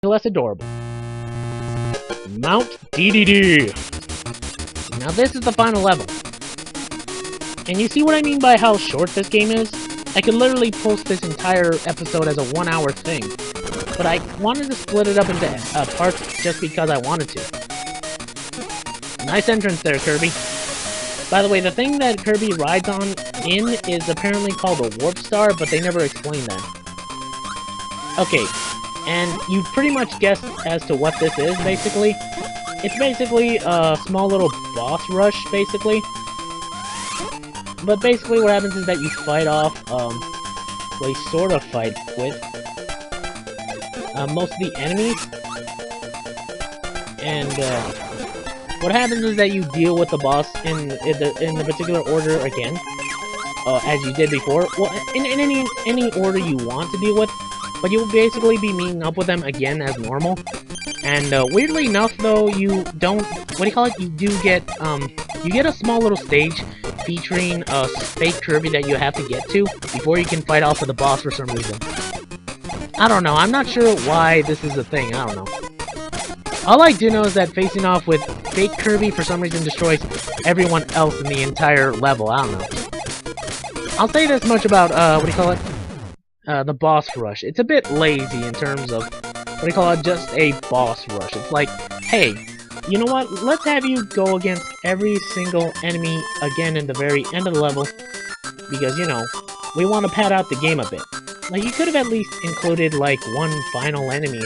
less adorable. Mount Dedede. Now this is the final level. And you see what I mean by how short this game is? I could literally post this entire episode as a 1-hour thing. But I wanted to split it up into parts just because I wanted to. Nice entrance there, Kirby. By the way, the thing that Kirby rides on is apparently called a warp star, but they never explained that. Okay, and you pretty much guessed as to what this is, basically. It's basically a small little boss rush, basically. But basically what happens is that you fight off, well, you sort of fight with most of the enemies. And, what happens is that you deal with the boss in the particular order again, as you did before. Well, in any order you want to deal with, but you'll basically be meeting up with them again as normal. And weirdly enough, though, you don't. What do you call it? You do get you get a small little stage featuring a fake Kirby that you have to get to before you can fight off with the boss for some reason. I don't know. I'm not sure why this is a thing. I don't know. All I do know is that facing off with fake Kirby for some reason destroys everyone else in the entire level. I don't know. I'll say this much about, what do you call it? The boss rush. It's a bit lazy in terms of, what do you call it? Just a boss rush. It's like, hey, you know what? Let's have you go against every single enemy again in the very end of the level. Because, you know, we want to pad out the game a bit. Like, you could have at least included, like, one final enemy.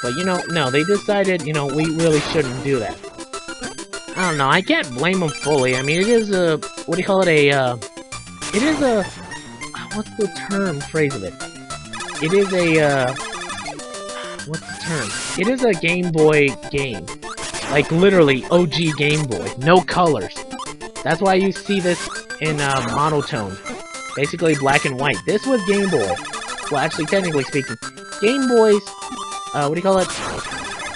But, you know, no, they decided, you know, we really shouldn't do that. I don't know, I can't blame them fully. I mean, it is a, what do you call it, it is a, what's the phrase of it? It is a, what's the term? It is a Game Boy game. Like, literally, OG Game Boy. No colors. That's why you see this in, monotone. Basically, black and white. This was Game Boy. Well, actually, technically speaking, Game Boy's what do you call it?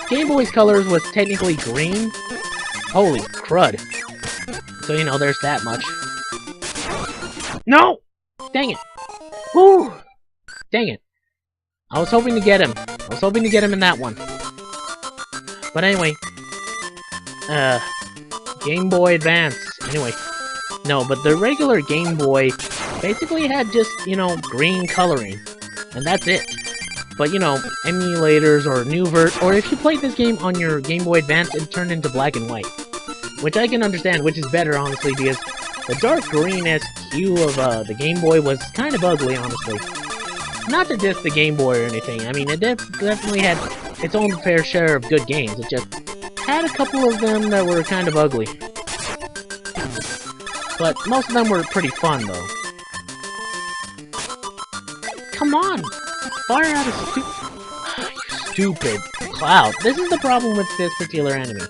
Game Boy's colors was technically green. Holy crud. So, you know, there's that much. No! Dang it. Whew! Dang it. I was hoping to get him. I was hoping to get him in that one. But anyway. Game Boy Advance. Anyway. No, but the regular Game Boy basically had just, you know, green coloring. And that's it. But, you know, emulators or or if you played this game on your Game Boy Advance, it turned into black and white. Which I can understand, which is better, honestly, because the dark green-esque hue of the Game Boy was kind of ugly, honestly. Not to diss the Game Boy or anything, I mean, it definitely had its own fair share of good games. It just had a couple of them that were kind of ugly. But most of them were pretty fun, though. Come on! Fire out of stupid Cloud. This is the problem with this particular enemy.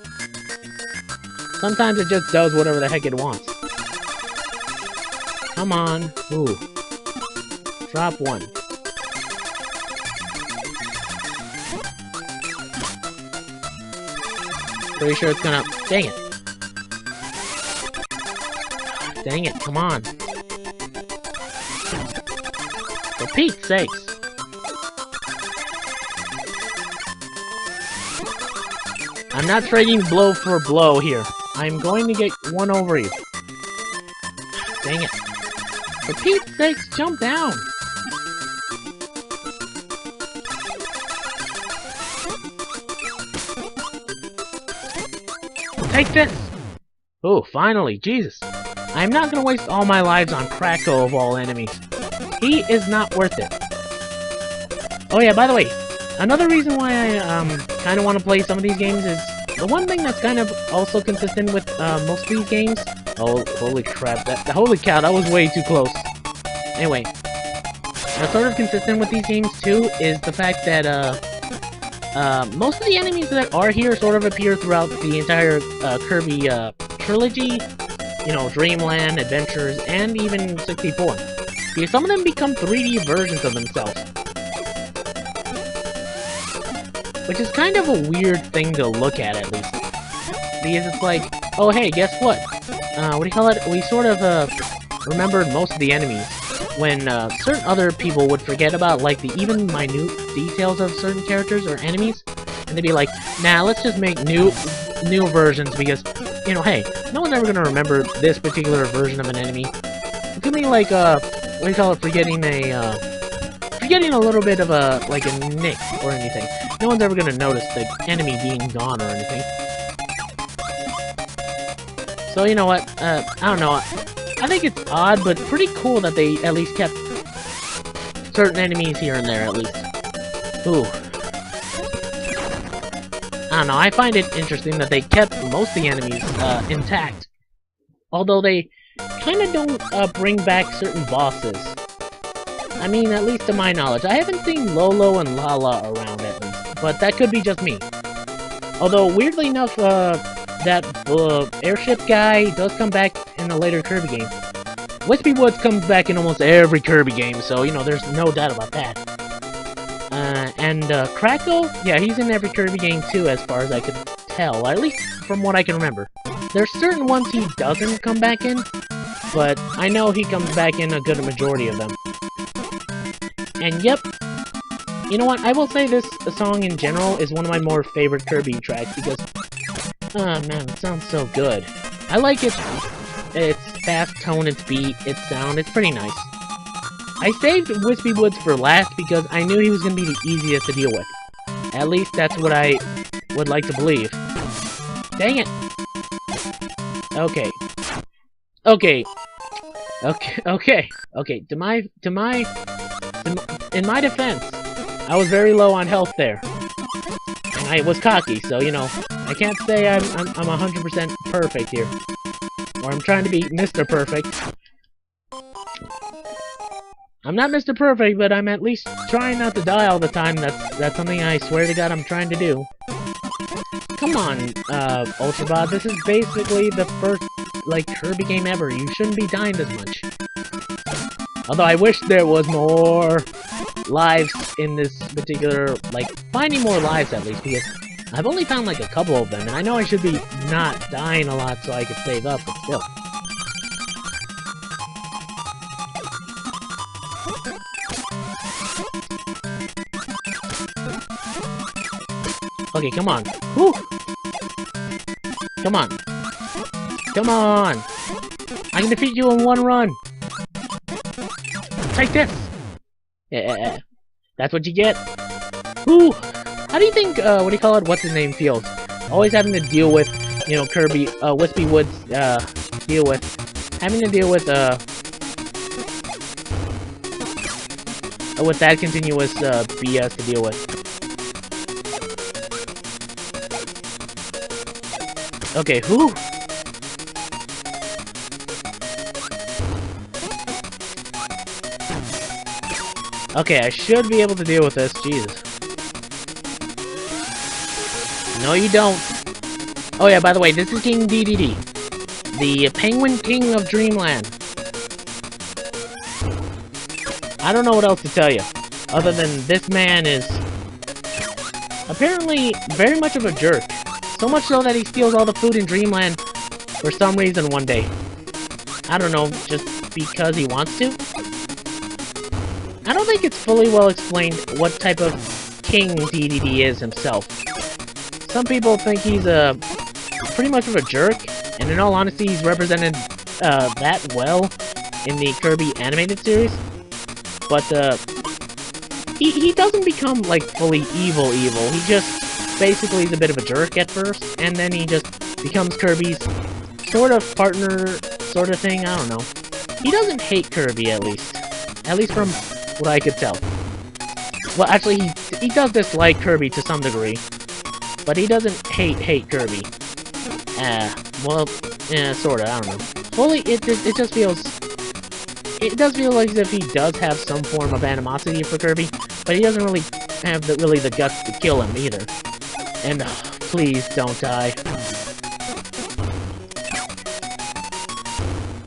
Sometimes it just does whatever the heck it wants. Come on. Ooh. Drop one. Pretty sure it's gonna... Dang it. Dang it, come on. For Pete's sakes. I'm not trading blow for blow here. I'm going to get one over you. Dang it. For Pete's sakes, jump down! Take this! Oh, finally, Jesus. I'm not gonna waste all my lives on Kracko of all enemies. He is not worth it. Oh yeah, by the way, another reason why I kind of want to play some of these games is the one thing that's kind of also consistent with most of these games. Oh, holy crap! Holy cow! That was way too close. Anyway, sort of consistent with these games too is the fact that most of the enemies that are here sort of appear throughout the entire Kirby trilogy. You know, Dreamland, Adventures, and even 64. Because some of them become 3D versions of themselves. Which is kind of a weird thing to look at least. Because it's like, oh hey, guess what? What do you call it? We sort of, remembered most of the enemies. when certain other people would forget about like the even minute details of certain characters or enemies, and they'd be like, nah, let's just make new versions because, you know, hey, no one's ever gonna remember this particular version of an enemy. It could be like what do you call it, forgetting a little bit of a like a nick or anything. No one's ever gonna notice the enemy being gone or anything. So you know what? I don't know. I think it's odd, but pretty cool that they at least kept certain enemies here and there, at least. Ooh. I don't know, I find it interesting that they kept most of the enemies intact. Although they kinda don't bring back certain bosses. I mean, at least to my knowledge. I haven't seen Lolo and Lala around, at least. But that could be just me. Although, weirdly enough, that airship guy does come back in a later Kirby game. Wispy Woods comes back in almost every Kirby game, so, you know, there's no doubt about that. And Kracko? Yeah, he's in every Kirby game too, as far as I could tell. At least from what I can remember. There's certain ones he doesn't come back in, but I know he comes back in a good majority of them. And yep, you know what, I will say this song in general is one of my more favorite Kirby tracks, because oh man, it sounds so good. I like it. Its fast tone, its beat, its sound, it's pretty nice. I saved Wispy Woods for last because I knew he was going to be the easiest to deal with. At least that's what I would like to believe. Dang it! Okay. Okay. In my defense, I was very low on health there. And I was cocky, so, you know, I can't say I'm 100% perfect here. Or I'm trying to be Mr. Perfect. I'm not Mr. Perfect, but I'm at least trying not to die all the time. That's something I swear to God I'm trying to do. Come on, Ultrabot, this is basically the first, like, Kirby game ever. You shouldn't be dying this much. Although I wish there was more lives in this particular, like, finding more lives at least, because I've only found, like, a couple of them, and I know I should be not dying a lot so I could save up, but still. Okay, come on. Whew! Come on. Come on! I can defeat you in one run! Take this! Yeah, that's what you get. Whew! How do you think, what do you call it, what's his name feels? Always having to deal with, you know, Kirby, Wispy Woods, having to deal with that continuous, BS to deal with. Okay, whew! Okay, I should be able to deal with this, Jesus. No, you don't. Oh yeah, by the way, this is King Dedede, the Penguin King of Dreamland. I don't know what else to tell you, other than this man is apparently very much of a jerk. So much so that he steals all the food in Dreamland for some reason one day. I don't know, just because he wants to? I don't think it's fully well explained what type of king Dedede is himself. Some people think he's pretty much of a jerk, and in all honesty, he's represented that well in the Kirby animated series. But he doesn't become like fully evil. He just basically is a bit of a jerk at first, and then he just becomes Kirby's sort of partner, sort of thing. I don't know. He doesn't hate Kirby, at least from what I could tell. Well, actually, he does dislike Kirby to some degree, but he doesn't hate Kirby. Well, sorta, I don't know. Fully, it just feels... It does feel like as if he does have some form of animosity for Kirby, but he doesn't really have the guts to kill him, either. And, please, don't die.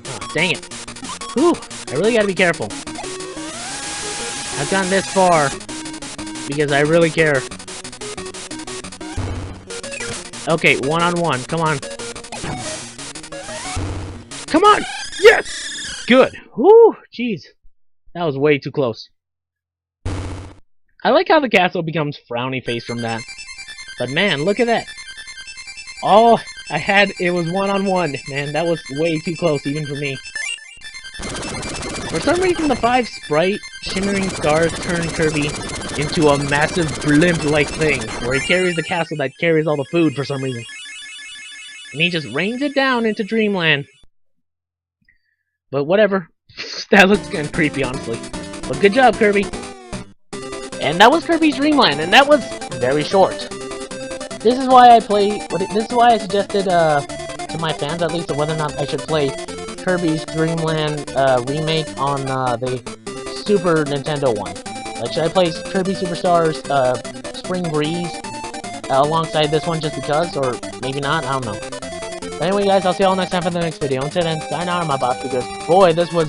Oh, dang it. Whew, I really gotta be careful. I've gone this far, because I really care. Okay, one-on-one, come on. Come on! Yes! Good! Whew, jeez. That was way too close. I like how the castle becomes frowny face from that. But man, look at that. All I had, it was one-on-one. Man, that was way too close even for me. For some reason, the 5 sprite shimmering stars turn Kirby into a massive blimp-like thing, where he carries the castle that carries all the food for some reason. And he just rains it down into Dreamland. But whatever. That looks kind of creepy, honestly. But good job, Kirby. And that was Kirby's Dream Land, and that was very short. This is why I this is why I suggested to my fans, at least, of whether or not I should play Kirby's Dream Land remake on the Super Nintendo one. Like, should I play Kirby Superstars Spring Breeze alongside this one just because, or maybe not? I don't know. But anyway, guys, I'll see y'all next time for the next video. Until then, sign out, my boss, because boy, this was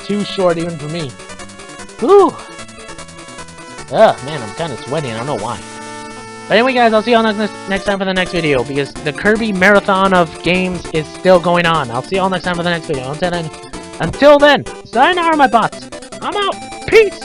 too short even for me. Whew. Ugh, man, I'm kind of sweaty, I don't know why. But anyway, guys, I'll see y'all next time for the next video, because the Kirby marathon of games is still going on. I'll see y'all next time for the next video. Until then, sayonara, my bots. I'm out. Peace.